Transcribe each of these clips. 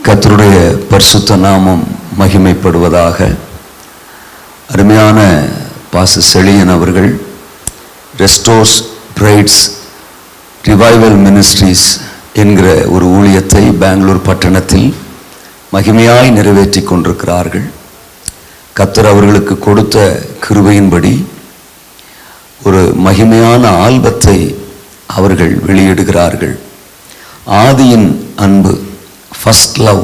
கர்த்தருடைய பரிசுத்த நாமம் மகிமைப்படுவதாக. அருமையான பாஸ்டர் செழியன் அவர்கள் ரெஸ்டோர்ஸ் பிரைட்ஸ் ரிவைவல் மினிஸ்ட்ரீஸ் என்கிற ஒரு ஊழியத்தை பெங்களூர் பட்டணத்தில் மகிமையாய் நிறைவேற்றி கொண்டிருக்கிறார்கள். கர்த்தர் அவர்களுக்கு கொடுத்த கிருபையின்படி ஒரு மகிமையான ஆல்பத்தை அவர்கள் வெளியிடுகிறார்கள். ஆதியின் அன்பு, ஃபர்ஸ்ட் லவ்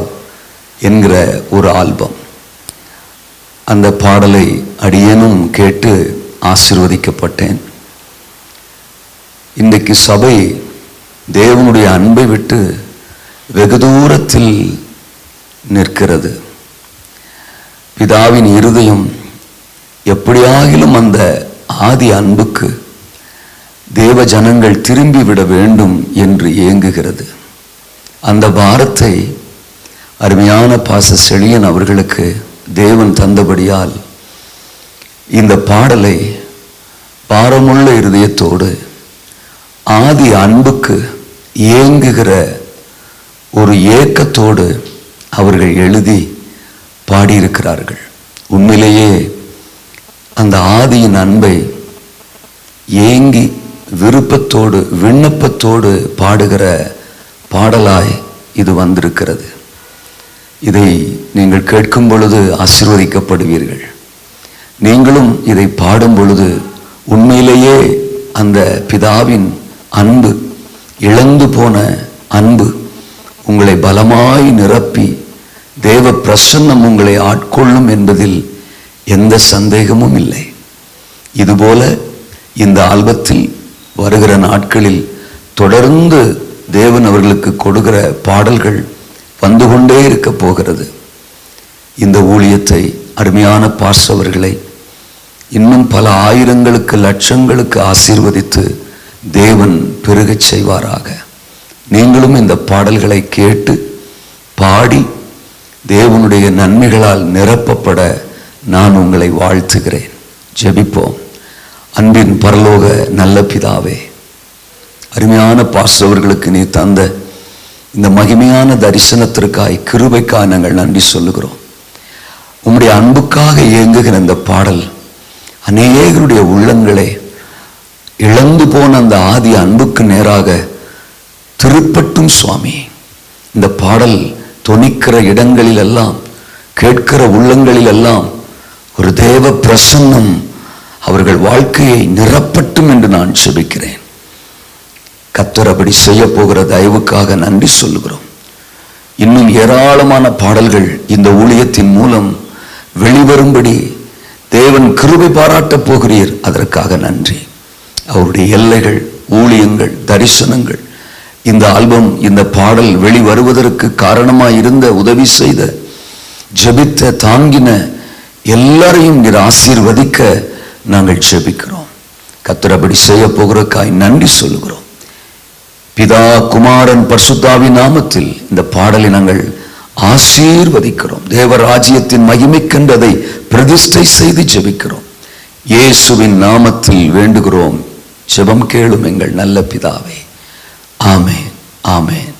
என்கிற ஒரு ஆல்பம். அந்த பாடலை அடியேனும் கேட்டு ஆசீர்வதிக்கப்பட்டேன். இன்றைக்கு சபை தேவனுடைய அன்பை விட்டு வெகு தூரத்தில் நிற்கிறது. பிதாவின் இருதயம் எப்படியாகிலும் அந்த ஆதி அன்புக்கு தேவ ஜனங்கள் திரும்பி விட வேண்டும் என்று ஏங்குகிறது. அந்த பாரத்தை அருமையான பாஸ்டர் செழியன் அவர்களுக்கு தேவன் தந்தபடியால் இந்த பாடலை பாரமுள்ள இருதயத்தோடு ஆதி அன்புக்கு ஏங்குகிற ஒரு ஏக்கத்தோடு அவர்கள் எழுதி பாடியிருக்கிறார்கள். உண்மையிலேயே அந்த ஆதியின் அன்பை ஏங்கி விருப்பத்தோடு விண்ணப்பத்தோடு பாடுகிற பாடலாய் இது வந்திருக்கிறது. இதை நீங்கள் கேட்கும் பொழுது ஆசீர்வதிக்கப்படுவீர்கள். நீங்களும் இதை பாடும் பொழுது உண்மையிலேயே அந்த பிதாவின் அன்பு, இழந்து போன அன்பு உங்களை பலமாய் நிரப்பி தேவ பிரசன்னம் உங்களை ஆட்கொள்ளும் என்பதில் எந்த சந்தேகமும் இல்லை. இதுபோல இந்த ஆல்பத்தில் வருகிற நாட்களில் தொடர்ந்து தேவன் அவர்களுக்கு கொடுக்கிற பாடல்கள் வந்து கொண்டே இருக்க போகிறது. இந்த ஊழியத்தை அருமையான பாஸ்டர்களை இன்னும் பல ஆயிரங்களுக்கு லட்சங்களுக்கு ஆசீர்வதித்து தேவன் பெருகச் செய்வாராக. நீங்களும் இந்த பாடல்களை கேட்டு பாடி தேவனுடைய நன்மைகளால் நிரப்பப்பட நான் உங்களை வாழ்த்துகிறேன். ஜெபிப்போம். அன்பின் பரலோக நல்ல பிதாவே, அருமையான பாஸ்டர்களுக்கு நீ தந்த இந்த மகிமையான தரிசனத்திற்காய் கிருபைக்காய் நாங்கள் நன்றி சொல்லுகிறோம். உம்முடைய அன்புக்காக இயங்குகிற இந்த பாடல் அநேகருடைய உள்ளங்களை இழந்து போன அந்த ஆதி அன்புக்கு நேராக திருப்பட்டும் சுவாமி. இந்த பாடல் தொனிக்கிற இடங்களில் எல்லாம், கேட்கிற உள்ளங்களில் எல்லாம் ஒரு தேவ பிரசன்னம் அவர்கள் வாழ்க்கையை நிரப்பட்டும் என்று நான் செபிக்கிறேன். கர்த்தர் அப்படி செய்ய போகிற தயவுக்காக நன்றி சொல்லுகிறோம். இன்னும் ஏராளமான பாடல்கள் இந்த ஊழியத்தின் மூலம் வெளிவரும்படி தேவன் கிருபை பாராட்டப் போகிறீர். அதற்காக நன்றி. அவருடைய எல்லைகள், ஊழியங்கள், தரிசனங்கள், இந்த ஆல்பம், இந்த பாடல் வெளிவருவதற்கு காரணமாய் இருந்த, உதவி செய்த, ஜெபித்த, தாங்கின எல்லாரையும் நீர் ஆசீர்வதிக்க நாங்கள் ஜெபிக்கிறோம். கர்த்தர் அப்படி செய்ய போகிறக்காய் நன்றி சொல்லுகிறோம். பிதா, குமாரன், பரிசுத்தாவின் நாமத்தில் இந்த பாடலை நாங்கள் ஆசீர்வதிக்கிறோம். தேவராஜ்யத்தின் மகிமைக்கென்றதை பிரதிஷ்டை செய்து ஜெபிக்கிறோம். இயேசுவின் நாமத்தில் வேண்டுகிறோம். ஜெபம் கேளும் எங்கள் நல்ல பிதாவே. ஆமென், ஆமென்.